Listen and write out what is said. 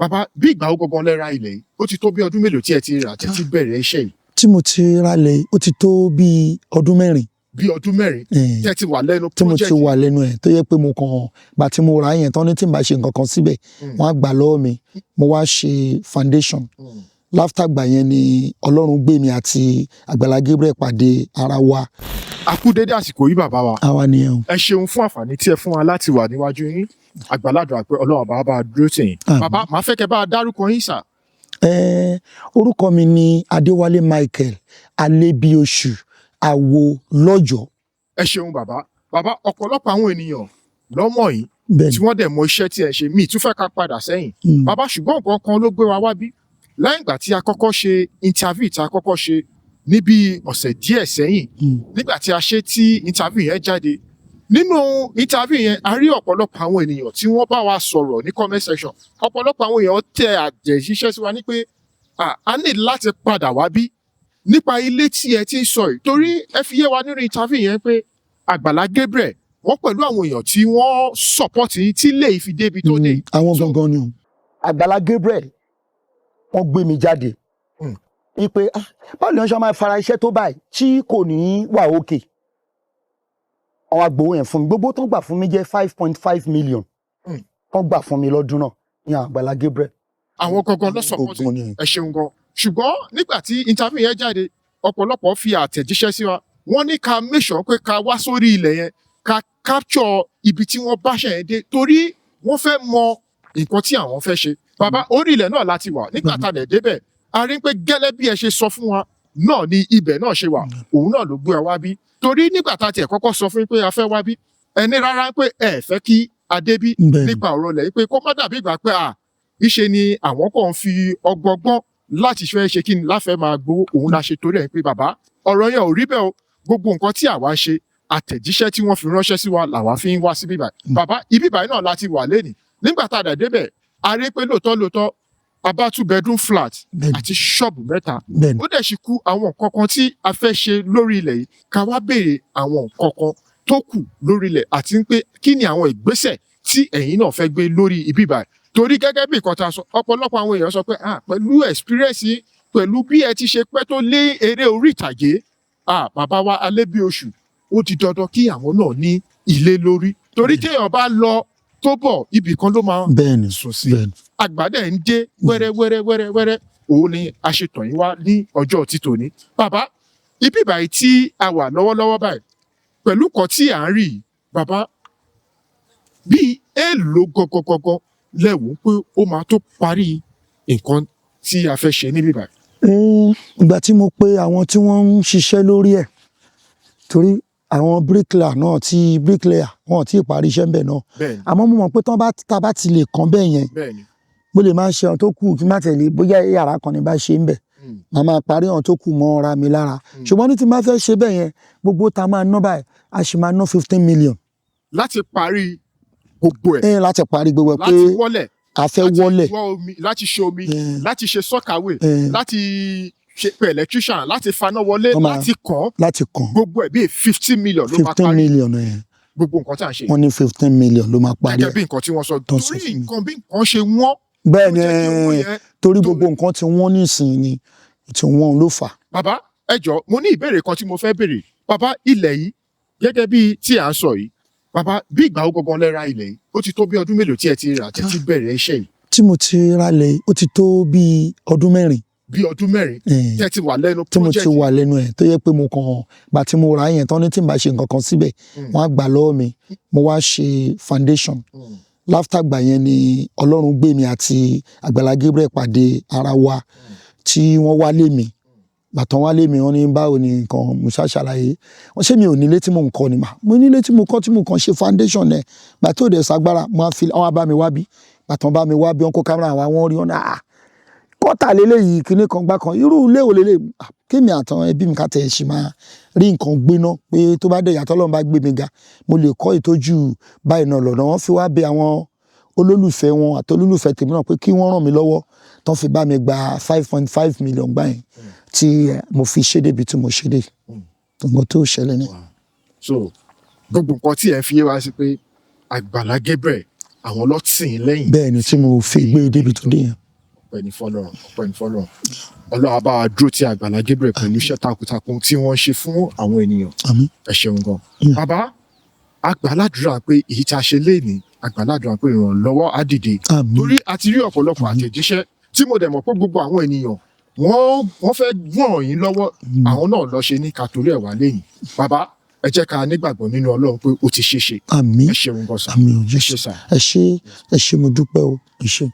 bàbá bí ìgbà ó gangan lẹ́ra ilẹ̀ yìí ó ti tó bí ọdún mélòó tí ẹ ti rà tí ti bẹ̀rẹ̀ iṣẹ́ yìí. tí mo ti ralẹ̀ ó ti tó bí ọdún mẹ́rin. bí ọdún mẹ́rin tí ẹ ti wà lẹ́nu project. tí mo ti wà lẹ́nu ẹ̀ tó yẹ pé mo kàn gbà tí mo rà yẹn tán ní tí n bá ṣe nǹkan kan síbẹ̀ wọ́n á gbà lọ́wọ́ mi mo wá ṣe foundation. Láfta gbà yẹn ni Ọlọ́run gbé mi àti Agbala Gabriel pàdé ara wa. A kú dédé àsìkò yìí bàbá wa. Àwa nìyẹn o. Ẹ ṣeun fún àǹfààní tí ẹ fún wa láti wà níwájú yín. Àgbàládùn àpẹ Ọlọ́run bá bá dúró tì yín. Bàbá màá fẹ́ kẹ́ bá a dárúkọ yín sà. Orúkọ mi ni Adéwálé Michael Alibeosu àwo lọ́jọ́. Ẹ ṣeun bàbá. Bàbá ọ̀pọ̀lọpọ̀ àwọn ènìyàn lọ́mọ yìí tí wọ́n dẹ̀ mọ iṣẹ́ tí ẹ ṣe mí tún fẹ́ ká padà sẹ́yìn. Bàbá ṣùgbọ́n nǹkan kan ló gbé wa wá bí. Lẹ́yìn ìgbà tí a kọ́kọ́ ṣe interview tí a kọ́kọ́ ṣe níbi ọ̀sẹ̀ díẹ̀ sẹ́yìn nígbà tí a ṣe tí interview yẹn jáde nínú interview yẹn a rí ọ̀pọ̀lọpọ̀ àwọn ènìyàn tí wọ́n bá wa sọ̀rọ̀ ní comment section ọ̀pọ̀lọpọ̀ àwọn èèyàn tẹ àtẹ̀jíṣẹ́ sí wa ní pé a ní láti padà wá bí nípa ilé tí ẹ ti ń sọ yìí torí ẹ fi yé wa nínú interview yẹn pé Agbala Gabriel wọ́n pẹ̀lú àwọn èèyàn tí wọ́n support yín tí lè fi débi tó dé. Àwọn gangan ni o. Agbala Gabriel wọ́n gbé mi jáde ipe báwo ni wọ́n ṣe máa fara iṣẹ́ tó báyìí tí kò ní wà òkè àwọn agbowó yẹn fún mi gbogbo tó ń gbà fún mi jẹ́ 5.5 million wọ́n gbà fún mi lọ́dún náà ní Agbala Gabriel. Àwọn gangan ló support ẹ ṣeun gan ṣùgbọ́n nígbà tí interview yẹn jáde ọ̀pọ̀lọpọ̀ fi àtẹ̀jíṣẹ́ sí wa wọ́n ní ká make sure pé ká wá sórí ilẹ̀ yẹn ká capture ibi tí wọ́n bá ṣe yẹn dé torí wọ́n fẹ́ mọ nǹkan tí àwọn fẹ́ ṣe. Bàbá orí ilẹ̀ náà láti wà nígbà tá a dẹ̀ débẹ̀ a rí pé gẹ́lẹ́ bí ẹ ṣe sọ fún wa náà ni ibẹ̀ náà ṣe wà òun náà ló gbé wa wá bí torí nígbà tá a tiẹ̀ kọ́kọ́ sọ fún yín pé a fẹ́ wá bí ẹni rárá pé ẹ fẹ́ kí a dé bí nípa ọ̀rọ̀ lẹ̀ pé kó má dàbí ìgbà pé ìṣe ni àwọn kan ń fi ọgbọgbọ́n láti fẹ́ ṣe kí ni láfẹ́ máa gbowó òun la ṣe torí ẹ̀ pé bàbá ọ̀rọ̀ yẹn ò rí bẹ́ẹ̀ o gbogbo nǹkan tí àwa ṣe àtẹ̀jíṣẹ́ tí wọ́n fi ránṣẹ́ sí wa làwa fi ń wá sí bíbà bàbá ibi báyìí náà láti wà lénìí nígbà tá a dẹ̀ débẹ̀ a rí pé lóòótọ́ about 2 bedroom flat àti ṣọ́ọ̀bù mẹ́ta ó dẹ̀ ṣì kù àwọn nǹkan kan tí a fẹ́ ṣe lórí ilẹ̀ yìí ká wá béèrè àwọn nǹkan kan tó kù lórí ilẹ̀ àti pé kí ni àwọn ìgbésẹ̀ tí ẹ̀yin náà fẹ́ gbé lórí ibi báyìí torí gẹ́gẹ́ bí nǹkan tá a sọ ọ̀pọ̀lọpọ̀ àwọn èèyàn sọ pé pẹ̀lú experience pẹ̀lú bí ẹ ti ṣe pẹ́ tó lé eré orí ìtàgé bàbá wa Alibeosu ó di dandan kí àwọn náà ní ilé lórí torí téèyàn bá lọ tó bọ̀ ibì kan ló máa sùn sí àgbàdẹ ń dé wẹ́rẹ́wẹ́rẹ́ òun ni a ṣe tàn yín wá ní ọjọ́ títòní. Bàbá ibi báyìí tí a wà lọ́wọ́lọ́wọ́ báyìí pẹ̀lú kan tí à ń rí yìí bàbá bíi èèlò gọgọgọgọ lẹ́wọ̀n pé ó máa tó parí nǹkan tí a fẹ́ ṣe níbí báyìí. Ìgbà tí mo pe àwọn tí wọ́n ń ṣiṣẹ́ lórí ẹ̀ torí àwọn bricklayer náà tí bricklayer wọn ti parí iṣẹ́ ńbẹ̀ náà àmọ́ mo mọ̀ pé tá bá ti lè kàn bẹ́ẹ̀ yẹn mo lè máa ṣe ohun tó kù kí n má tẹ̀lé bóyá yàrá kan ní bá ṣe ń bẹ̀ màá máa parí ohun tó kù mọ́ ra mi lára ṣùgbọ́n ní tí n bá fẹ́ ṣe bẹ́ẹ̀ yẹn gbogbo ta máa ná báyìí a sì máa ná 15 million. láti parí gbogbo ẹ̀. Láti parí gbogbo ẹ̀ pé láti wọlẹ̀ a fẹ́ wọlẹ̀ láti ṣe omi láti ṣe sọ́kàwé láti ṣe pé electrician láti faná wọlé láti kàn gbogbo ẹ̀ bíi 15 million ló máa parí 15 million gbogbo nǹkan tí a ṣe. wọ́n ní 15 million ló máa parí gẹ́gẹ́ bí nǹkan tí wọ́n sọ torí nǹkan bí nǹkan ṣe wọ́n. bẹ́ẹ̀ ni torí gbogbo nǹkan tí wọ́n nísìnyí ni tí wọ́n ló fà. Bàbá ẹ jọ̀ọ́ mo ní ìbéèrè kan tí mo fẹ́ béèrè bàbá ilẹ̀ yìí gẹ́gẹ́ bí tí à ń sọ yìí bàbá bí ìgbà ó gangan lẹ́ra ilẹ̀ yìí ó ti tó bí ọdún mélòó tí ẹ ti rà tí ti bẹ̀rẹ̀ iṣẹ́ yìí. tí mo ti ralẹ̀ ó ti tó bí ọdún mẹ́rin. Bí ọdún mẹ́rin tí ẹ ti wà lẹ́nu project. tí mo ti wà lẹ́nu ẹ̀ tó yẹ pé mo kàn gbà tí mo rà yẹn tán ní tí n bá ṣe nǹkan kan síbẹ̀ wọ́n á gbà lọ́wọ́ mi mo wá ṣe foundation. Láfta gbà yẹn ni Ọlọ́run gbé mi àti Agbala Gabriel pàdé ara wa tí wọ́n wálé mi bàtàn wálé mi wọ́n ní báwo ni nǹkan mo ṣàṣàlàyé wọ́n ṣé mi ò nílé tí mo ń kọ́ ni mà mo nílé tí mo kọ́ tí mo kàn ṣe foundation ẹ̀ gbà tó dẹ̀ sagbára wọ́n bá mi wá bí bàtàn bá mi wá bí wọ́n kó kámẹ́rà wa wọ́n rí wọn náà kọ́tà lélẹ́yìí kíní kan gbá kan irú ilé ò lélẹ̀ kémi àtàwọn ẹbí mi ká tẹ̀ ṣì máa rí nǹkan gbéná pé tó bá dẹ̀ yàtọ̀ Ọlọ́run bá gbé mi ga mo lè kọ́ ìtọ́jú báyìí náà lọ́nà wọ́n fi wá bẹ àwọn olólùfẹ́ wọn àti olólùfẹ́ tèmi náà pé kí wọ́n ràn mí lọ́wọ́ tán fi bá mi gba 5.5 million gbà yẹn tí mo fi ṣe débi tí mo ṣe dé gbogbo tó ṣẹlẹ̀ ní. so gbogbo nǹkan tí ẹ fi yé wa sí pé Agbala Gabriel àwọn lọ́tìn lẹ́yìn. bẹ́ẹ̀ ni tí mo fi gbé débi tó dé yẹn. ọpẹ́ ní fọ́lọ́run Ọlọ́run á bá wa dúró ti Agbala Gabriel pẹ̀lú iṣẹ́ takuntakun tí wọ́n ṣe fún àwọn ènìyàn. àmín. ẹ ṣeun gan. bàbá agbàládùra pé èyí tá a ṣe léèní agbàládùra pé ìrànlọ́wọ́ á dìde. àmín. torí a ti rí ọ̀pọ̀lọpọ̀ àtẹ̀jíṣẹ́ tí mo dẹ̀ mọ̀ pé gbogbo àwọn ènìyàn wọ́n fẹ́ ràn yín lọ́wọ́ àwọn náà lọ ṣe ní kàtórí ẹ̀ wá lẹ́yìn. bàbá ẹ jẹ́ ká nígbàgbọ́ nínú Ọlọ́run pé ó ti ṣeé ṣe. àmín. ẹ ṣeun gan sà. àmín o ẹ ṣe sà. ẹ ṣé mo dúpẹ́ o ẹ ṣé.